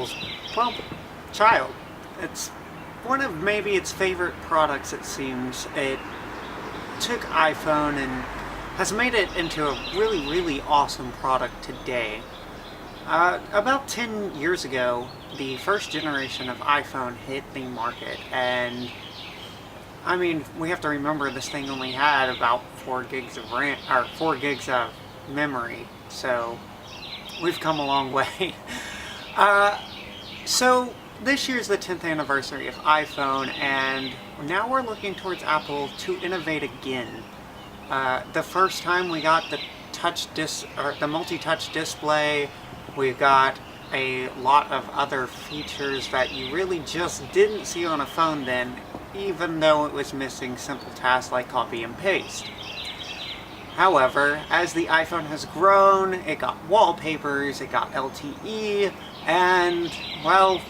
Apple's, well, child. It's one of maybe its favorite products, it seems. It took iPhone and has made it into a really, really awesome product today. About 10 years ago, the first generation of iPhone hit the market, and I mean, we have to remember this thing only had about 4 gigs of RAM, or 4 gigs of memory, so we've come a long way. So this year's the 10th anniversary of iPhone, and now we're looking towards Apple to innovate again. The first time we got the multi-touch display, we got a lot of other features that you really just didn't see on a phone then, even though it was missing simple tasks like copy and paste. However, as the iPhone has grown, it got wallpapers, it got LTE, and, well,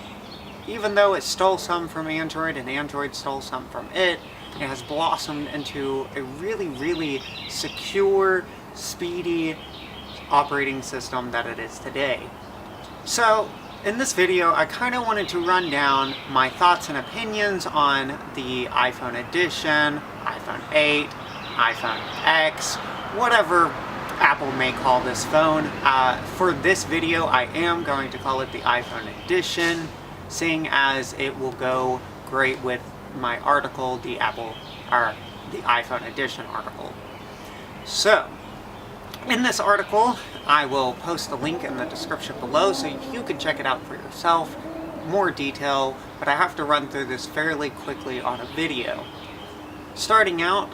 even though it stole some from Android and Android stole some from it, it has blossomed into a really, really secure, speedy operating system that it is today. So, in this video, I kind of wanted to run down my thoughts and opinions on the iPhone edition, iPhone 8, iPhone X, whatever Apple may call this phone. For this video, I am going to call it the iPhone edition, seeing as it will go great with my article, the iPhone edition article. So, in this article, I will post a link in the description below so you can check it out for yourself, more detail, but I have to run through this fairly quickly on a video. Starting out,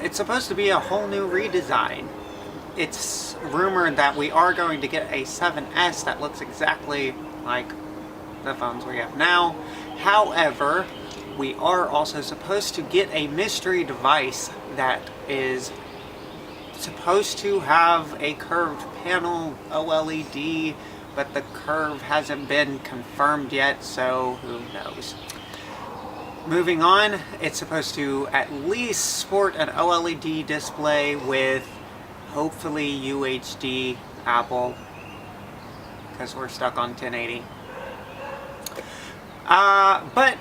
it's supposed to be a whole new redesign. It's rumored that we are going to get a 7S that looks exactly like the phones we have now. However, we are also supposed to get a mystery device that is supposed to have a curved panel OLED, but the curve hasn't been confirmed yet, so who knows. Moving on, it's supposed to at least sport an OLED display with hopefully UHD Apple, because we're stuck on 1080. But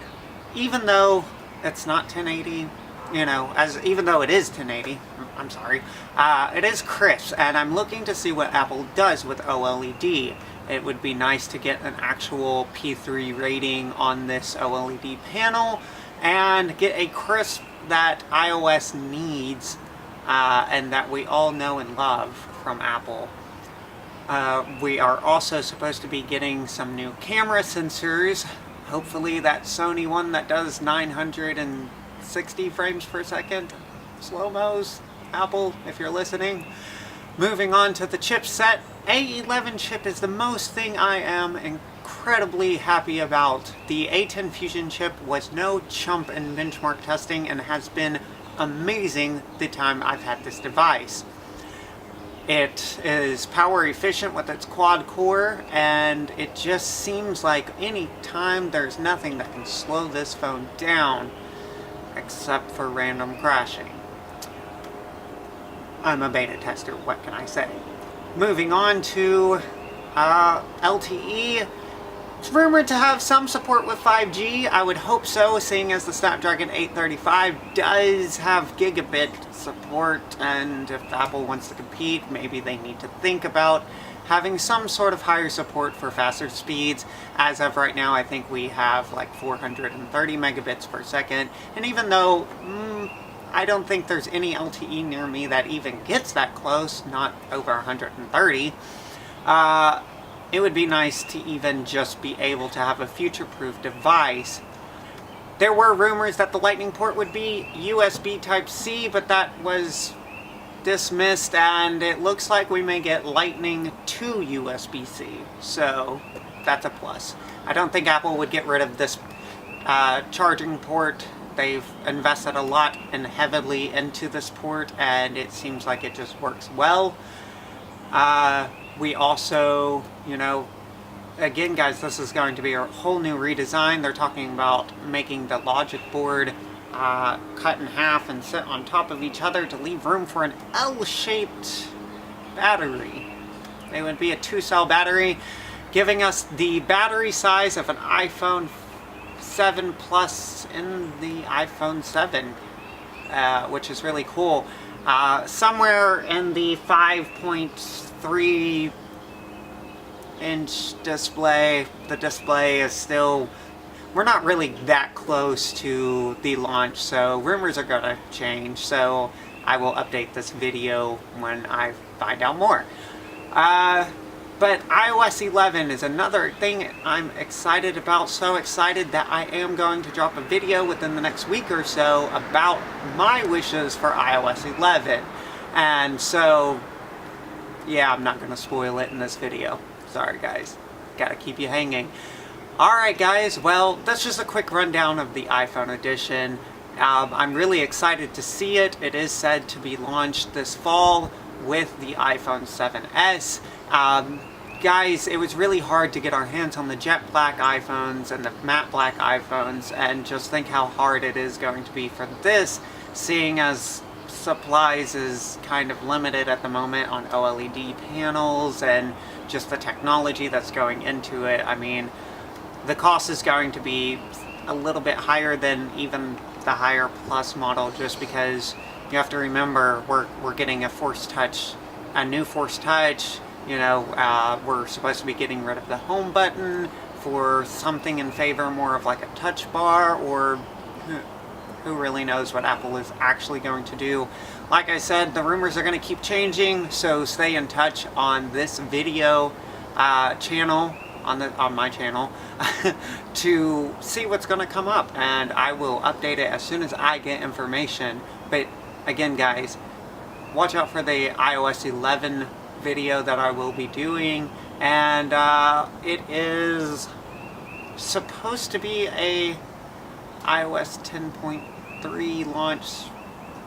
even though it's not 1080, you know, even though it is 1080, I'm sorry, it is crisp, and I'm looking to see what Apple does with OLED. It would be nice to get an actual P3 rating on this OLED panel and get a crisp that iOS needs and that we all know and love from Apple. We are also supposed to be getting some new camera sensors. Hopefully that Sony one that does 960 frames per second. Slow-mos, Apple, if you're listening. Moving on to the chipset. A11 chip is the most thing I am incredibly happy about. The A10 Fusion chip was no chump in benchmark testing and has been amazing the time I've had this device. It is power efficient with its quad core, and it just seems like any time there's nothing that can slow this phone down except for random crashing. I'm a beta tester, what can I say? Moving on to LTE. It's rumored to have some support with 5G. I would hope so, seeing as the Snapdragon 835 does have gigabit support, and if Apple wants to compete, maybe they need to think about having some sort of higher support for faster speeds. As of right now, I think we have like 430 megabits per second, and even though I don't think there's any LTE near me that even gets that close, not over 130, it would be nice to even just be able to have a future-proof device. There were rumors that the Lightning port would be USB Type-C, but that was dismissed, and it looks like we may get Lightning to USB-C, so that's a plus. I don't think Apple would get rid of this charging port. They've invested a lot and heavily into this port, and it seems like it just works well. We also, you know, again guys, this is going to be a whole new redesign. They're talking about making the logic board cut in half and sit on top of each other to leave room for an L-shaped battery. It would be a 2-cell battery. giving us the battery size of an iPhone 7 Plus in the iPhone 7, which is really cool. Somewhere in the 5.3 inch display. The display is still, we're not really that close to the launch, so rumors are going to change, so I will update this video when I find out more. But iOS 11 is another thing I'm excited about, so excited that I am going to drop a video within the next week or so about my wishes for iOS 11. And so, yeah, I'm not going to spoil it in this video. Sorry guys, gotta keep you hanging. Alright guys, well, that's just a quick rundown of the iPhone edition. I'm really excited to see it. It is said to be launched this fall with the iPhone 7s. Guys, it was really hard to get our hands on the jet black iPhones and the matte black iPhones, and just think how hard it is going to be for this, seeing as supplies is kind of limited at the moment on OLED panels and just the technology that's going into it. I mean, the cost is going to be a little bit higher than even the higher Plus model, just because you have to remember we're getting a new Force Touch. You know, we're supposed to be getting rid of the home button for something in favor more of like a touch bar, or who really knows what Apple is actually going to do. Like I said, the rumors are going to keep changing, so stay in touch on this video channel, on my channel, to see what's going to come up, and I will update it as soon as I get information. But again guys, watch out for the iOS 11 video that I will be doing, and it is supposed to be a iOS 10.3 launch.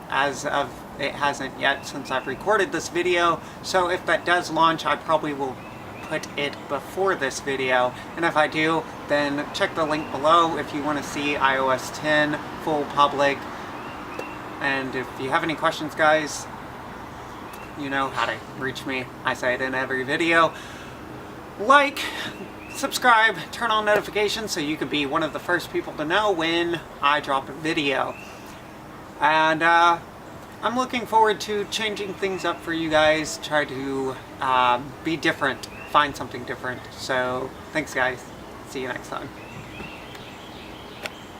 As of, it hasn't yet since I've recorded this video, so if that does launch, I probably will put it before this video, and if I do, then check the link below if you want to see iOS 10 full public. And if you have any questions guys, you know how to reach me. I say it in every video. Like, subscribe, turn on notifications so you can be one of the first people to know when I drop a video. And I'm looking forward to changing things up for you guys, try to be different, find something different. So thanks guys, see you next time.